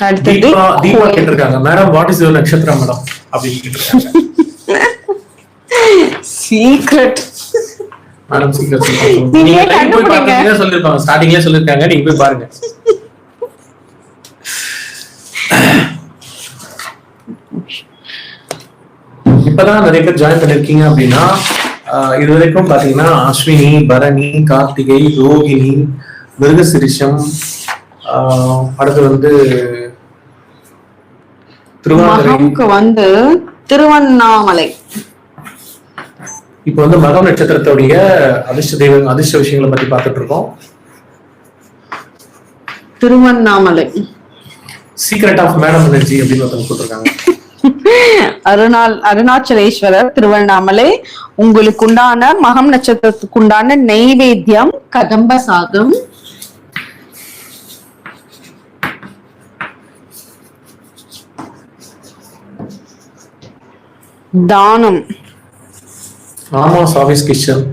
அடுத்தது தீபா கேட்டிருக்காங்க, madam what is your நட்சத்திரம் மேடம் அப்படின்னு கேட்டிருக்காங்க. சீக்ரெட் மேடம் சீக்கிரம் நீங்க லைவ் போய் பார்த்தீங்கன்னா சொல்லிருப்பாங்க, ஸ்டார்டிங்லயே சொல்லிருக்காங்க, நீங்க போய் பாருங்க. இப்பதான் நிறைய பேர் ஜாயின் பண்ணிருக்கீங்க அப்படின்னா, இது வரைக்கும் பாத்தீங்கன்னா அஸ்வினி, பரணி, கார்த்திகை, ரோகிணி, மிருகசிரிஷம், அடுத்து வந்து வந்து திருவண்ணாமலை. இப்ப வந்து மகம் நட்சத்திரத்துடைய அதிர்ஷ்ட விஷயங்களை பத்தி பார்த்துட்டு இருக்கோம். Tiruvannamalai secret of madam energy அப்படின்னு ஒருத்தவங்க போட்டிருக்காங்க. அருணாச்சலேஸ்வரர் திருவண்ணாமலை. உங்களுக்கு உண்டான மகம் நட்சத்திரத்துக்கு உண்டான நெய்வேத்தியம் கதம்ப சாதம். தானம் ஆமா சாவிஸ் கிச்சன்.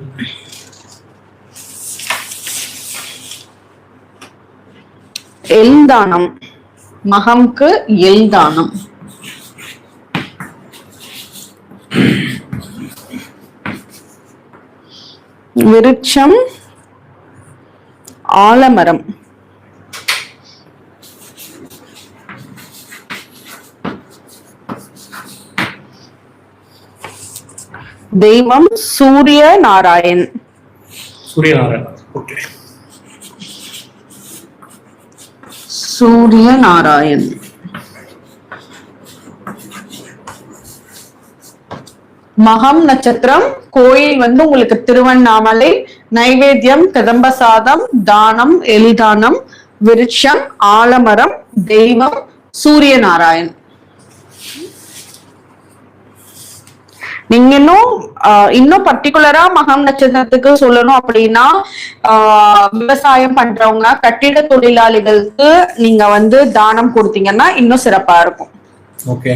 எல் தானம், மகம்க்கு எல் தானம். விருட்சம் ஆலமரம். தெய்வம் சூரிய நாராயண். ஓகே. சூரிய நாராயண். மகம் நட்சத்திரம் கோயில் வந்து உங்களுக்கு திருவண்ணாமலை. நைவேத்தியம் கதம்ப சாதம், தானம் எலிதானம், விருட்சம் ஆலமரம், தெய்வம் சூரிய நாராயண். நீங்க இன்னும் பர்டிகுலரா மகம் நட்சத்திரத்துக்கு சொல்லணும் அப்படின்னா, விவசாயம் பண்றவங்க, கட்டிட தொழிலாளிகளுக்கு நீங்க வந்து தானம் கொடுத்தீங்கன்னா இன்னும் சிறப்பா இருக்கும். ஓகே.